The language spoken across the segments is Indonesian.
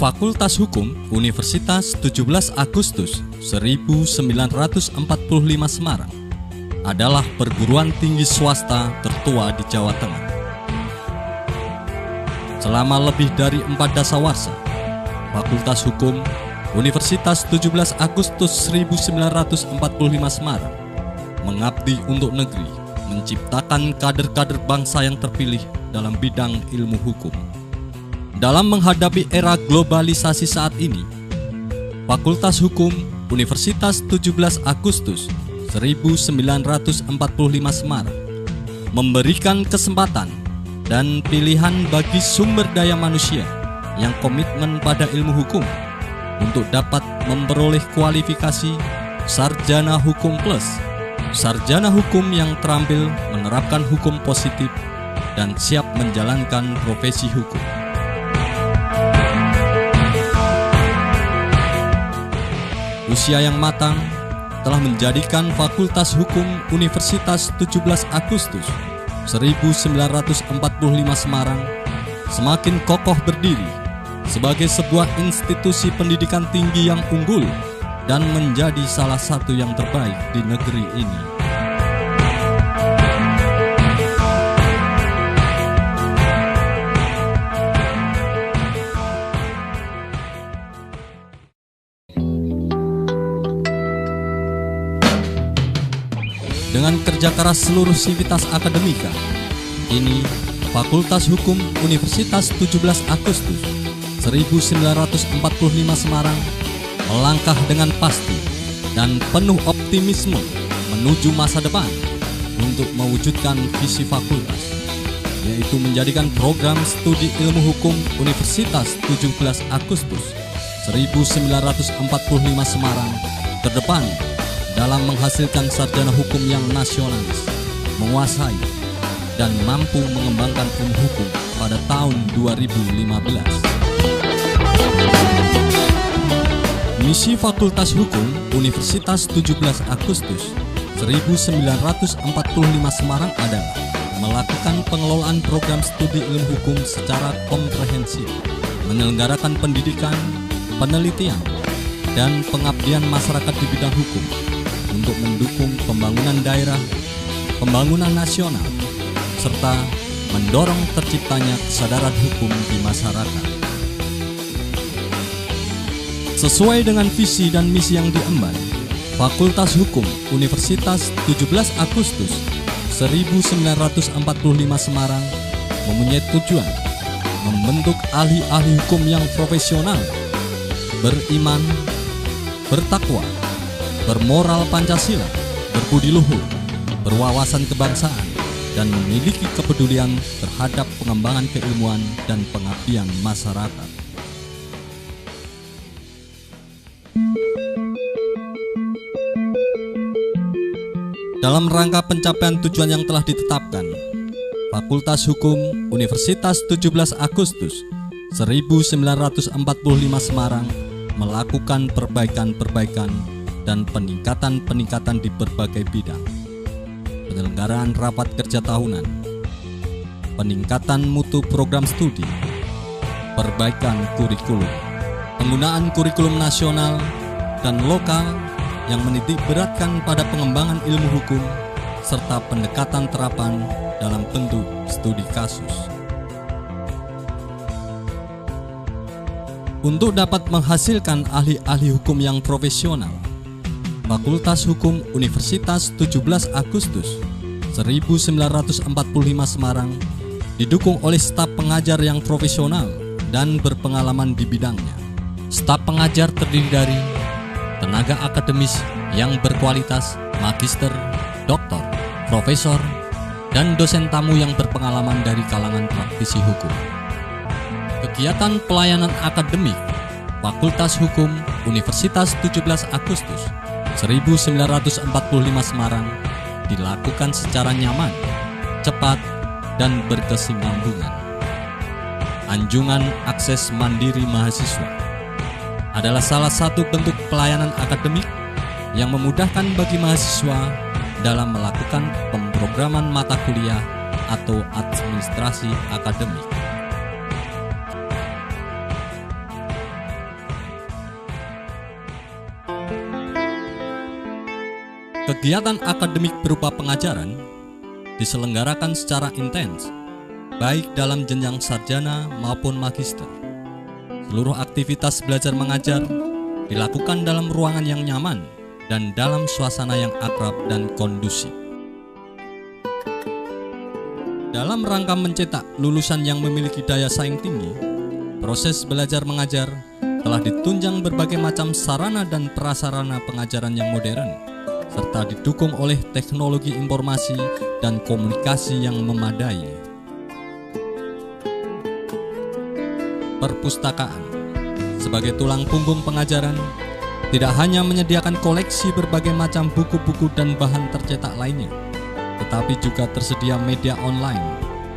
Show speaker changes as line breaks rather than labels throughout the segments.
Fakultas Hukum Universitas 17 Agustus 1945 Semarang adalah perguruan tinggi swasta tertua di Jawa Tengah. Selama lebih dari 4 dasawarsa, Fakultas Hukum Universitas 17 Agustus 1945 Semarang mengabdi untuk negeri, menciptakan kader-kader bangsa yang terpilih dalam bidang ilmu hukum. Dalam menghadapi era globalisasi saat ini, Fakultas Hukum Universitas 17 Agustus 1945 Semarang memberikan kesempatan dan pilihan bagi sumber daya manusia yang komitmen pada ilmu hukum untuk dapat memperoleh kualifikasi sarjana hukum plus, sarjana hukum yang terampil menerapkan hukum positif dan siap menjalankan profesi hukum. Usia yang matang telah menjadikan Fakultas Hukum Universitas 17 Agustus 1945 Semarang semakin kokoh berdiri sebagai sebuah institusi pendidikan tinggi yang unggul dan menjadi salah satu yang terbaik di negeri ini. Dengan kerja keras seluruh sivitas akademika, kini Fakultas Hukum Universitas 17 Agustus 1945 Semarang melangkah dengan pasti dan penuh optimisme menuju masa depan untuk mewujudkan visi fakultas, yaitu menjadikan program studi ilmu hukum Universitas 17 Agustus 1945 Semarang terdepan dalam menghasilkan sarjana hukum yang nasionalis, menguasai, dan mampu mengembangkan ilmu hukum pada tahun 2015. Misi Fakultas Hukum Universitas 17 Agustus 1945 Semarang adalah melakukan pengelolaan program studi ilmu hukum secara komprehensif, menyelenggarakan pendidikan, penelitian, dan pengabdian masyarakat di bidang hukum untuk mendukung pembangunan daerah, pembangunan nasional, serta mendorong terciptanya kesadaran hukum di masyarakat. Sesuai dengan visi dan misi yang diemban, Fakultas Hukum Universitas 17 Agustus 1945 Semarang mempunyai tujuan membentuk ahli-ahli hukum yang profesional, beriman, bertakwa, bermoral Pancasila, berbudi luhur, berwawasan kebangsaan, dan memiliki kepedulian terhadap pengembangan keilmuan dan pengabdian masyarakat. Dalam rangka pencapaian tujuan yang telah ditetapkan, Fakultas Hukum Universitas 17 Agustus 1945 Semarang melakukan perbaikan-perbaikan dan peningkatan-peningkatan di berbagai bidang. Penyelenggaraan rapat kerja tahunan, peningkatan mutu program studi, perbaikan kurikulum, penggunaan kurikulum nasional dan lokal yang menitik beratkan pada pengembangan ilmu hukum serta pendekatan terapan dalam bentuk studi kasus. Untuk dapat menghasilkan ahli-ahli hukum yang profesional, Fakultas Hukum Universitas 17 Agustus 1945 Semarang didukung oleh staf pengajar yang profesional dan berpengalaman di bidangnya. Staf pengajar terdiri dari tenaga akademis yang berkualitas, magister, doktor, profesor, dan dosen tamu yang berpengalaman dari kalangan praktisi hukum. Kegiatan pelayanan akademik Fakultas Hukum Universitas 17 Agustus 1945 Semarang dilakukan secara nyaman, cepat, dan berkesinambungan. Anjungan akses mandiri mahasiswa adalah salah satu bentuk pelayanan akademik yang memudahkan bagi mahasiswa dalam melakukan pemrograman mata kuliah atau administrasi akademik. Kegiatan akademik berupa pengajaran diselenggarakan secara intens, baik dalam jenjang sarjana maupun magister. Seluruh aktivitas belajar mengajar dilakukan dalam ruangan yang nyaman dan dalam suasana yang akrab dan kondusif. Dalam rangka mencetak lulusan yang memiliki daya saing tinggi, proses belajar mengajar telah ditunjang berbagai macam sarana dan prasarana pengajaran yang modern, serta didukung oleh teknologi informasi dan komunikasi yang memadai. Perpustakaan sebagai tulang punggung pengajaran tidak hanya menyediakan koleksi berbagai macam buku-buku dan bahan tercetak lainnya, tetapi juga tersedia media online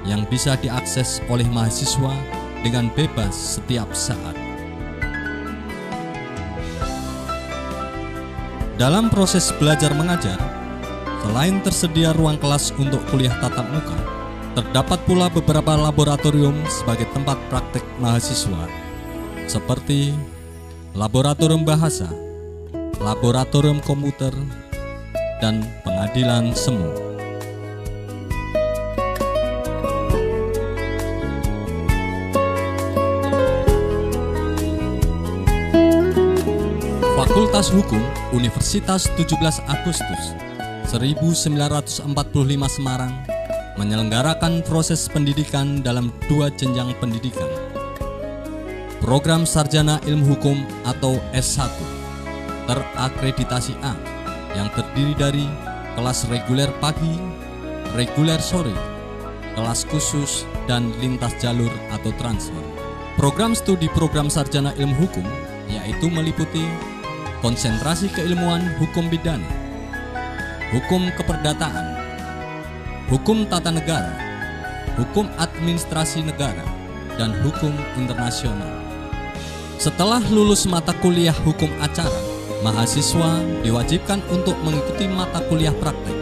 yang bisa diakses oleh mahasiswa dengan bebas setiap saat. Dalam proses belajar mengajar, selain tersedia ruang kelas untuk kuliah tatap muka, terdapat pula beberapa laboratorium sebagai tempat praktek mahasiswa, seperti laboratorium bahasa, laboratorium komputer, dan pengadilan semu. Fakultas Hukum Universitas 17 Agustus 1945 Semarang menyelenggarakan proses pendidikan dalam 2 jenjang pendidikan. Program Sarjana Ilmu Hukum atau S1 terakreditasi A yang terdiri dari kelas reguler pagi, reguler sore, kelas khusus, dan lintas jalur atau transfer. Program studi program Sarjana Ilmu Hukum yaitu meliputi konsentrasi keilmuan hukum pidana, hukum keperdataan, hukum tata negara, hukum administrasi negara, dan hukum internasional. Setelah lulus mata kuliah hukum acara, mahasiswa diwajibkan untuk mengikuti mata kuliah praktek,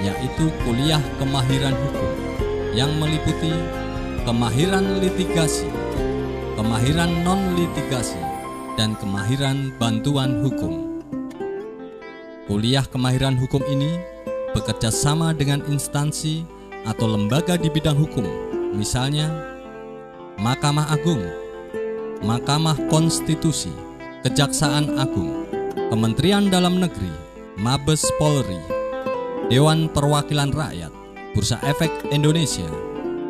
yaitu kuliah kemahiran hukum yang meliputi kemahiran litigasi, kemahiran non-litigasi, dan kemahiran bantuan hukum. Kuliah kemahiran hukum ini bekerja sama dengan instansi atau lembaga di bidang hukum, misalnya Mahkamah Agung, Mahkamah Konstitusi, Kejaksaan Agung, Kementerian Dalam Negeri, Mabes Polri, Dewan Perwakilan Rakyat, Bursa Efek Indonesia,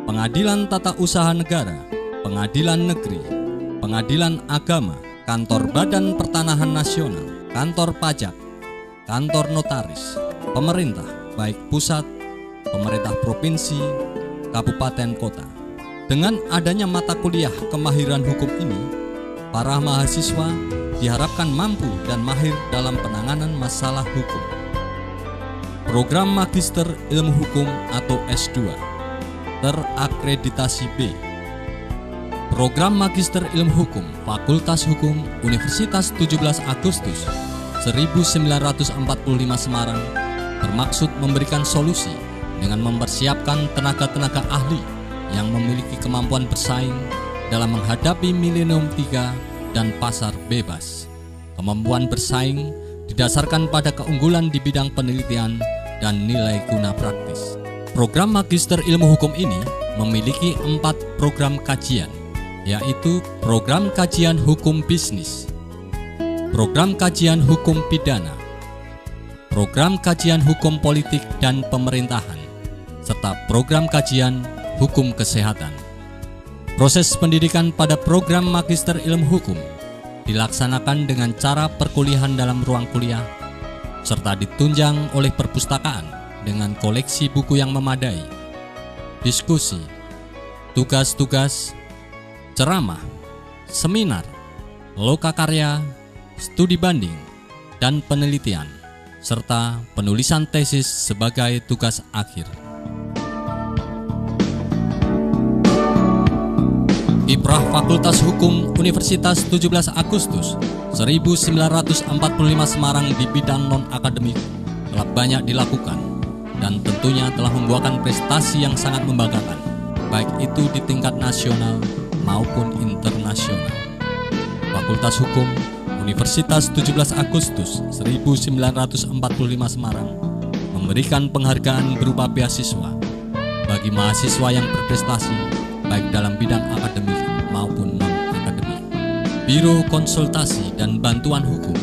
Pengadilan Tata Usaha Negara, Pengadilan Negeri, Pengadilan Agama, Kantor Badan Pertanahan Nasional, Kantor Pajak, Kantor Notaris, pemerintah baik pusat, pemerintah provinsi, kabupaten, kota. Dengan adanya mata kuliah kemahiran hukum ini, para mahasiswa diharapkan mampu dan mahir dalam penanganan masalah hukum. Program Magister Ilmu Hukum atau S2 terakreditasi B. Program Magister Ilmu Hukum Fakultas Hukum Universitas 17 Agustus 1945 Semarang bermaksud memberikan solusi dengan mempersiapkan tenaga-tenaga ahli yang memiliki kemampuan bersaing dalam menghadapi Milenium 3 dan pasar bebas. Kemampuan bersaing didasarkan pada keunggulan di bidang penelitian dan nilai guna praktis. Program Magister Ilmu Hukum ini memiliki 4 program kajian, yaitu program kajian hukum bisnis, program kajian hukum pidana, program kajian hukum politik dan pemerintahan, serta program kajian hukum kesehatan. Proses pendidikan pada program Magister Ilmu Hukum dilaksanakan dengan cara perkuliahan dalam ruang kuliah, serta ditunjang oleh perpustakaan dengan koleksi buku yang memadai, diskusi, tugas-tugas, ceramah, seminar, lokakarya, studi banding, dan penelitian, serta penulisan tesis sebagai tugas akhir. Kiprah Fakultas Hukum Universitas 17 Agustus 1945 Semarang di bidang non-akademik telah banyak dilakukan dan tentunya telah membuahkan prestasi yang sangat membanggakan, baik itu di tingkat nasional maupun internasional. Fakultas Hukum Universitas 17 Agustus 1945 Semarang memberikan penghargaan berupa beasiswa bagi mahasiswa yang berprestasi baik dalam bidang akademik maupun non-akademik. Biro Konsultasi dan Bantuan Hukum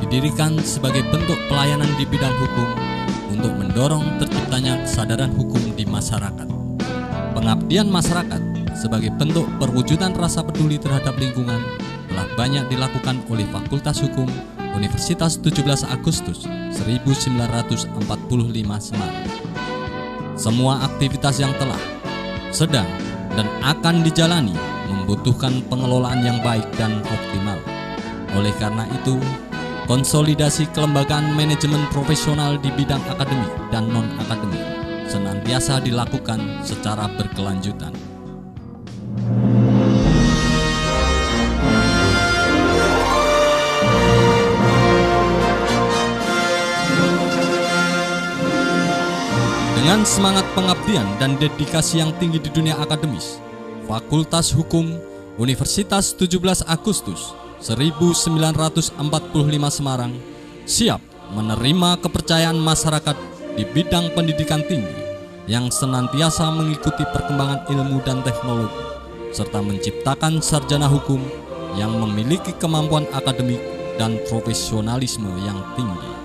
didirikan sebagai bentuk pelayanan di bidang hukum untuk mendorong terciptanya kesadaran hukum di masyarakat. Pengabdian masyarakat sebagai bentuk perwujudan rasa peduli terhadap lingkungan telah banyak dilakukan oleh Fakultas Hukum Universitas 17 Agustus 1945 Semarang. Semua aktivitas yang telah, sedang, dan akan dijalani membutuhkan pengelolaan yang baik dan optimal. Oleh karena itu, konsolidasi kelembagaan manajemen profesional di bidang akademik dan non-akademik senantiasa dilakukan secara berkelanjutan. Dengan semangat pengabdian dan dedikasi yang tinggi di dunia akademis, Fakultas Hukum Universitas 17 Agustus 1945 Semarang siap menerima kepercayaan masyarakat di bidang pendidikan tinggi yang senantiasa mengikuti perkembangan ilmu dan teknologi, serta menciptakan sarjana hukum yang memiliki kemampuan akademik dan profesionalisme yang tinggi.